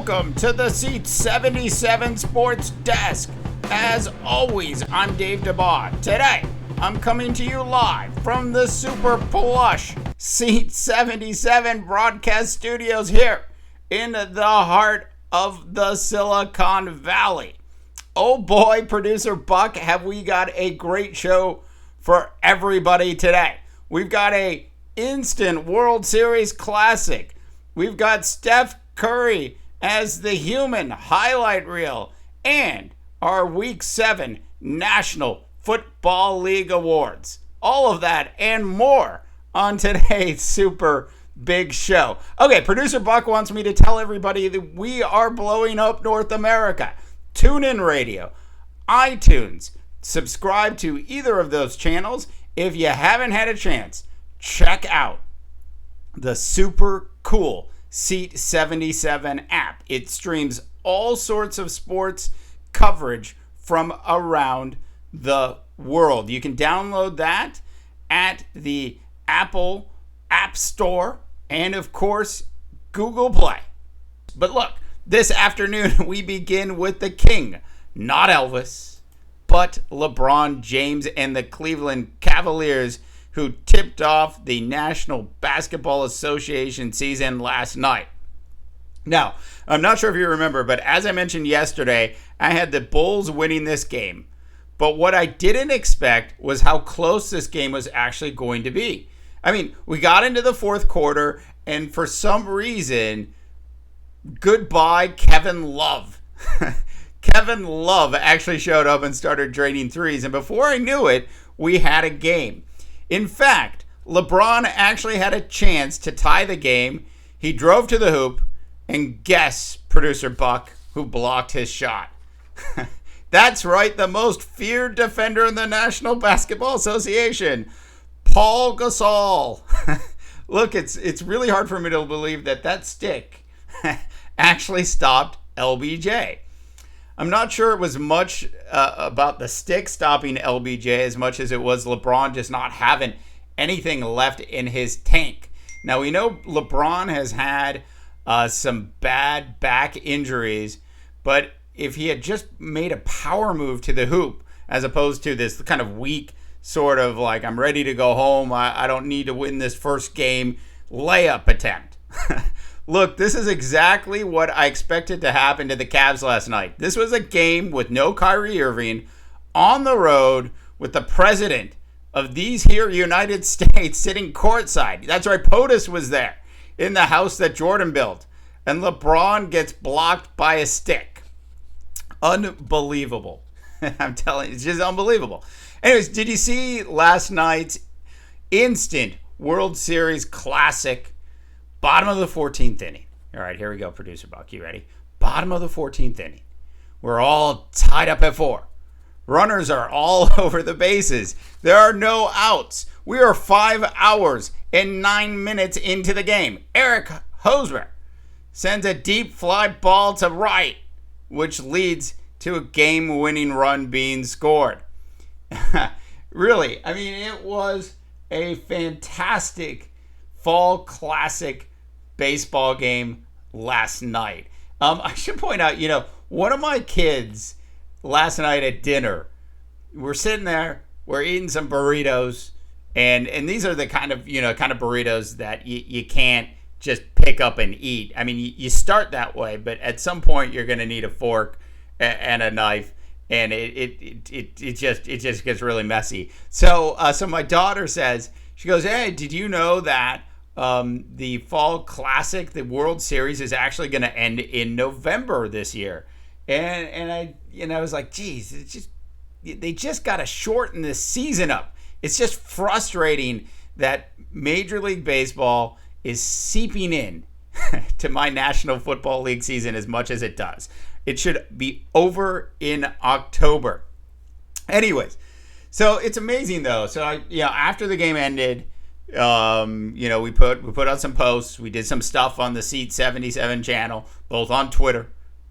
Welcome to the Seat 77 Sports Desk. As always, I'm Dave Dabbah. Today, I'm coming to you live from the super plush Seat 77 broadcast studios here in the heart of the Silicon Valley. Oh boy, producer Buck, have we got a great show for everybody today. We've got a instant World Series classic. We've got Steph Curry as the human highlight reel and our Week 7 National Football League Awards. All of that and more on today's super big show. Okay, producer Buck wants me to tell everybody that we are blowing up North America. TuneIn Radio, iTunes, subscribe to either of those channels. If you haven't had a chance, check out the super cool Seat 77 app. It streams all sorts of sports coverage from around the world. You can download that at the Apple App Store and, of course, Google Play. But look, this afternoon we begin with the king, not Elvis, but LeBron James and the Cleveland Cavaliers, who tipped off the National Basketball Association season last night. Now, I'm not sure if you remember, but as I mentioned yesterday, I had the Bulls winning this game. But what I didn't expect was how close this game was actually going to be. I mean, we got into the fourth quarter, and for some reason, goodbye Kevin Love. Kevin Love actually showed up and started draining threes, and before I knew it, we had a game. In fact, LeBron actually had a chance to tie the game. He drove to the hoop, and guess, producer Buck, who blocked his shot. That's right, the most feared defender in the National Basketball Association, Paul Gasol. Look, it's really hard for me to believe that stick actually stopped LBJ. I'm not sure it was much about the stick stopping LBJ as much as it was LeBron just not having anything left in his tank. Now, we know LeBron has had some bad back injuries, but if he had just made a power move to the hoop as opposed to this kind of weak sort of like, I'm ready to go home, I don't need to win this first game layup attempt. Look, this is exactly what I expected to happen to the Cavs last night. This was a game with no Kyrie Irving on the road with the president of these here United States sitting courtside. That's right, POTUS was there in the house that Jordan built. And LeBron gets blocked by a stick. Unbelievable. I'm telling you, it's just unbelievable. Anyways, did you see last night's instant World Series classic? Bottom of the 14th inning. All right, here we go, producer Buck. You ready? Bottom of the 14th inning. We're all tied up at 4. Runners are all over the bases. There are no outs. We are 5 hours and 9 minutes into the game. Eric Hosmer sends a deep fly ball to right, which leads to a game-winning run being scored. Really, I mean, it was a fantastic fall classic baseball game last night. I should point out, one of my kids last night at dinner, we're sitting there, we're eating some burritos, and these are the kind of burritos that you can't just pick up and eat. I mean, you start that way, but at some point you're going to need a fork and a knife, and it just gets really messy. So my daughter says, she goes, "Hey, did you know that the Fall Classic, the World Series, is actually going to end in November this year?" And I was like, geez, they just got to shorten this season up. It's just frustrating that Major League Baseball is seeping in to my National Football League season as much as it does. It should be over in October. Anyways, so it's amazing though. So after the game ended, we put out some posts. We did some stuff on the Seat 77 channel, both on Twitter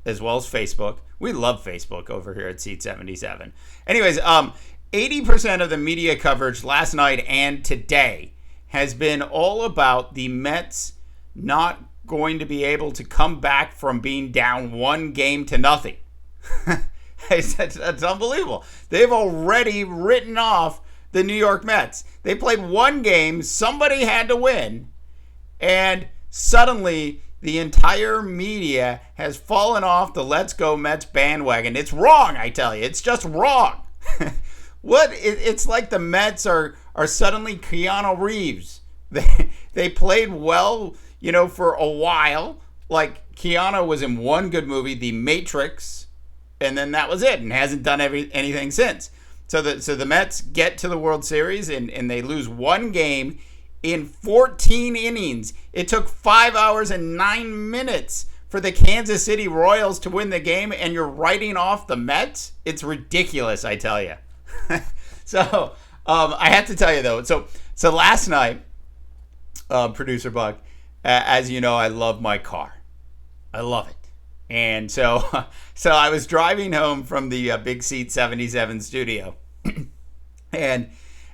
as well as Facebook. We love Facebook over here at Seat 77. Anyways, 80% of the media coverage last night and today has been all about the Mets not going to be able to come back from being down 1-0? That's unbelievable. They've already written off the New York Mets. They played one game, somebody had to win, and suddenly the entire media has fallen off the Let's Go Mets bandwagon. It's wrong, I tell you. It's just wrong. It's like the Mets are suddenly Keanu Reeves. They played well, for a while. Like Keanu was in one good movie, The Matrix, and then that was it, and hasn't done anything since. So the Mets get to the World Series and they lose one game in 14 innings. It took 5 hours and 9 minutes for the Kansas City Royals to win the game, and you're writing off the Mets? It's ridiculous, I tell you. So I have to tell you though. So last night, Producer Buck, as you know, I love my car. I love it. And so I was driving home from the Big Seat 77 studio, and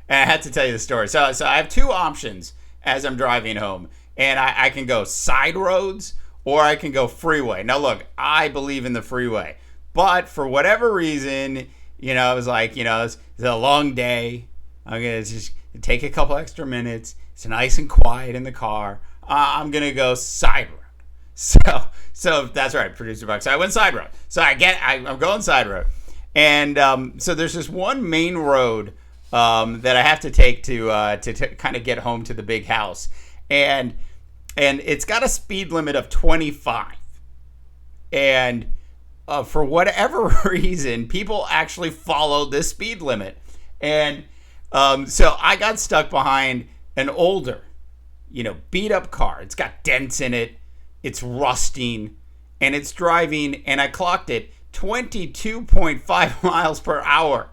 I had to tell you the story. So I have two options as I'm driving home, and I can go side roads or I can go freeway. Now look, I believe in the freeway, but for whatever reason, I was like, it's a long day. I'm gonna just take a couple extra minutes. It's nice and quiet in the car. I'm gonna go side road. So that's right, Producer Buck. So I went side road. So I'm going side road, and so there's this one main road that I have to take to kind of get home to the big house, and it's got a speed limit of 25, and for whatever reason, people actually followed this speed limit, and so I got stuck behind an older, beat up car. It's got dents in it. It's rusting, and it's driving, and I clocked it 22.5 miles per hour.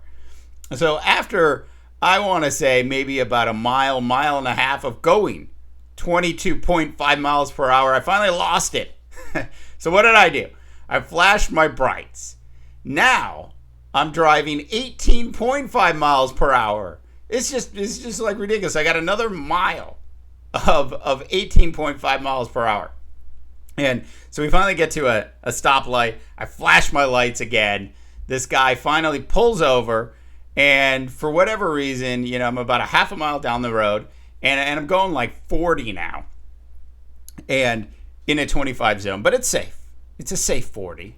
So after, I want to say, maybe about a mile and a half of going 22.5 miles per hour, I finally lost it. So what did I do? I flashed my brights. Now I'm driving 18.5 miles per hour. It's just like ridiculous. I got another mile of 18.5 miles per hour. And so we finally get to a stoplight. I flash my lights again. This guy finally pulls over, and for whatever reason, I'm about a half a mile down the road, and I'm going like 40 now, and in a 25 zone, but it's safe. It's a safe 40.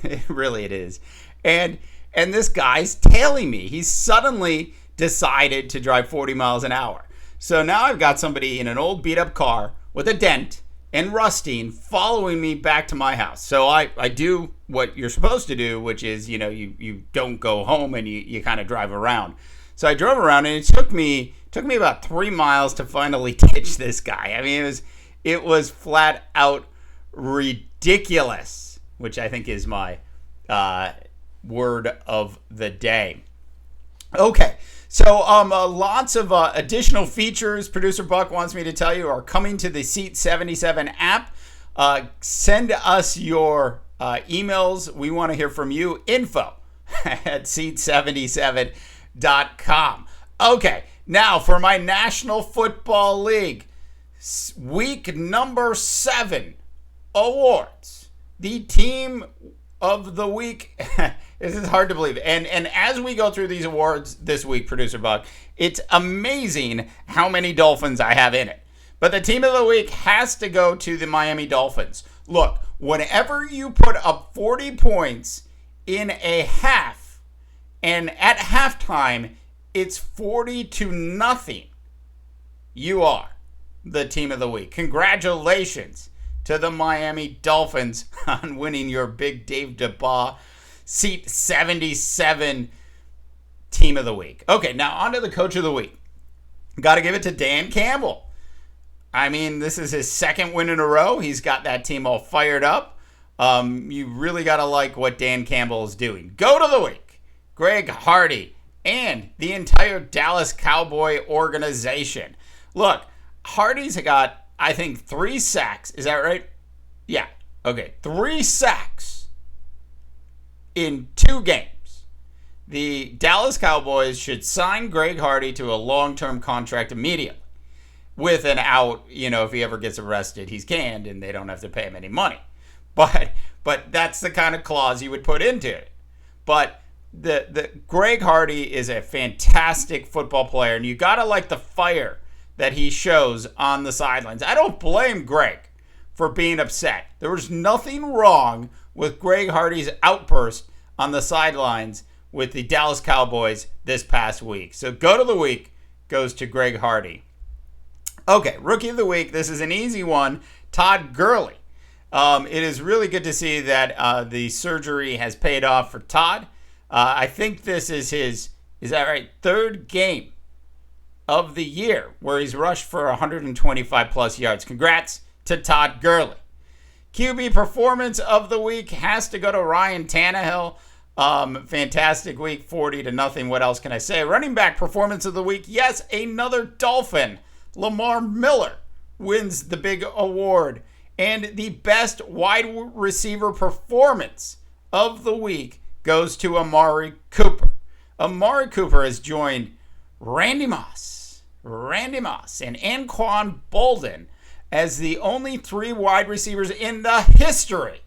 It is. And this guy's tailing me. He's suddenly decided to drive 40 miles an hour. So now I've got somebody in an old beat up car with a dent and rusting following me back to my house. So I do what you're supposed to do, which is, you don't go home and you kind of drive around. So I drove around, and it took me about 3 miles to finally ditch this guy. I mean, it was flat out ridiculous, which I think is my word of the day. Okay. So lots of additional features, Producer Buck wants me to tell you, are coming to the Seat 77 app. Send us your emails. We want to hear from you. Info at seat77.com. Okay, now for my National Football League week number 7 awards. The team of the week. This is hard to believe. And as we go through these awards this week, Producer Buck, it's amazing how many Dolphins I have in it. But the team of the week has to go to the Miami Dolphins. Look, whenever you put up 40 points in a half, and at halftime, it's 40-0, you are the team of the week. Congratulations to the Miami Dolphins on winning your big Dave Dabbah Seat 77 team of the week. Okay, now on to the coach of the week. Got to give it to Dan Campbell. I mean, this is his second win in a row. He's got that team all fired up. You really got to like what Dan Campbell is doing. Go to the week, Greg Hardy and the entire Dallas Cowboy organization. Look, Hardy's got, I think, 3 sacks. Is that right? Yeah. Okay, 3 sacks in 2 games. The Dallas Cowboys should sign Greg Hardy to a long-term contract immediately. with an out. If he ever gets arrested, he's canned and they don't have to pay him any money. But that's the kind of clause you would put into it. But the Greg Hardy is a fantastic football player, and you gotta like the fire that he shows on the sidelines. I don't blame Greg for being upset. There was nothing wrong with Greg Hardy's outburst on the sidelines with the Dallas Cowboys this past week. So go to the week goes to Greg Hardy. Okay, Rookie of the Week. This is an easy one. Todd Gurley. It is really good to see that the surgery has paid off for Todd. I think this is his, is that right, third game of the year where he's rushed for 125 plus yards. Congrats to Todd Gurley. QB performance of the week has to go to Ryan Tannehill. Fantastic week, 40-0. What else can I say? Running back performance of the week. Yes, another Dolphin. Lamar Miller wins the big award. And the best wide receiver performance of the week goes to Amari Cooper. Amari Cooper has joined Randy Moss, and Anquan Bolden as the only 3 wide receivers in the history,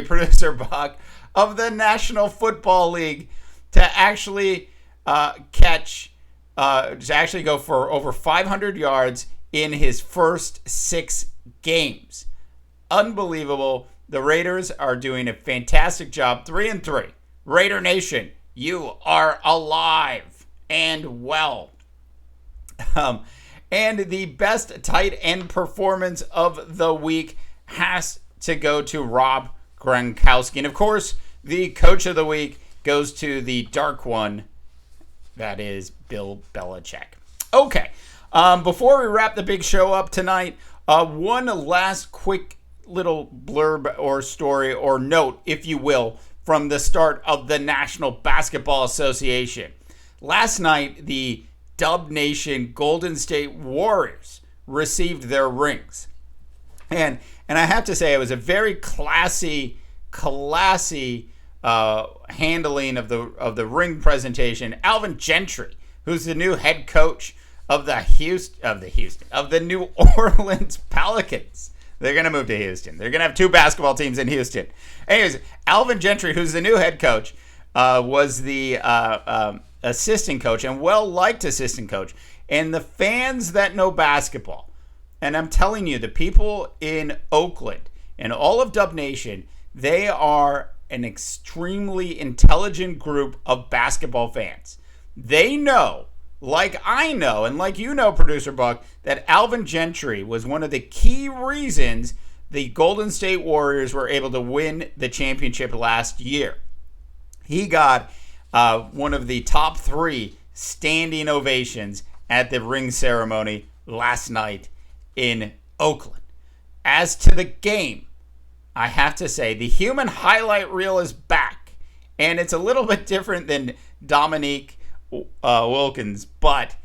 Producer Buck, of the National Football League to actually go for over 500 yards in his first 6 games. Unbelievable. The Raiders are doing a fantastic job. 3-3. Raider Nation, you are alive and well. And the best tight end performance of the week has to go to Rob Gronkowski. And of course, the coach of the week goes to the dark one. That is Bill Belichick. Okay. Before we wrap the big show up tonight, one last quick little blurb or story or note, if you will, from the start of the National Basketball Association. Last night, the Dub Nation Golden State Warriors received their rings. And I have to say, it was a very classy handling of the ring presentation. Alvin Gentry, who's the new head coach of the New Orleans Pelicans. They're going to move to Houston. They're going to have 2 basketball teams in Houston. Anyways, Alvin Gentry, who's the new head coach, was the assistant coach, and well-liked assistant coach. And the fans that know basketball, and I'm telling you, the people in Oakland and all of Dub Nation, they are an extremely intelligent group of basketball fans. They know, like I know, and like you know, Producer Buck, that Alvin Gentry was one of the key reasons the Golden State Warriors were able to win the championship last year. He got one of the top 3 standing ovations at the ring ceremony last night in Oakland. As to the game, I have to say, the human highlight reel is back. And it's a little bit different than Dominique Wilkins, but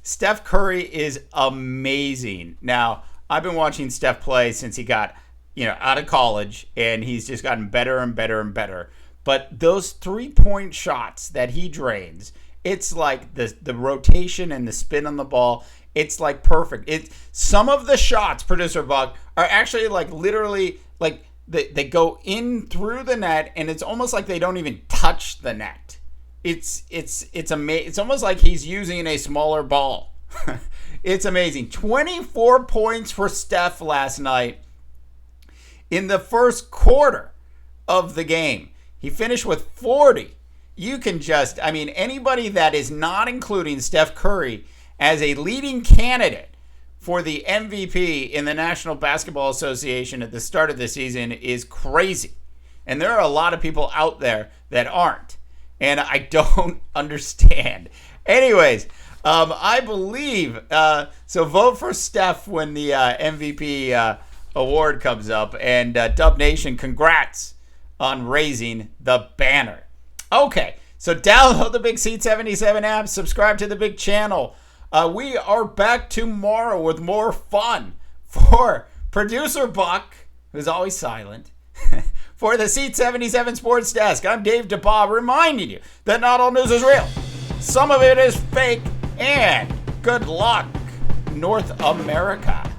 Steph Curry is amazing. Now, I've been watching Steph play since he got, out of college, and he's just gotten better and better and better. But those 3-point shots that he drains, it's like the rotation and the spin on the ball, it's like perfect. Some of the shots, Producer Buck, are actually like literally like they go in through the net, and it's almost like they don't even touch the net. It's amazing. It's almost like he's using a smaller ball. It's amazing. 24 points for Steph last night in the first quarter of the game. He finished with 40. You can anybody that is not including Steph Curry as a leading candidate for the MVP in the National Basketball Association at the start of the season is crazy. And there are a lot of people out there that aren't. And I don't understand. Anyways, I believe, so vote for Steph when the MVP award comes up. And Dub Nation, congrats on raising the banner. Okay, so download the Big Seat 77 app, subscribe to the big channel. We are back tomorrow with more fun for Producer Buck, who's always silent, for the Seat 77 Sports Desk. I'm Dave Dabbah, reminding you that not all news is real. Some of it is fake, and Good luck, North America.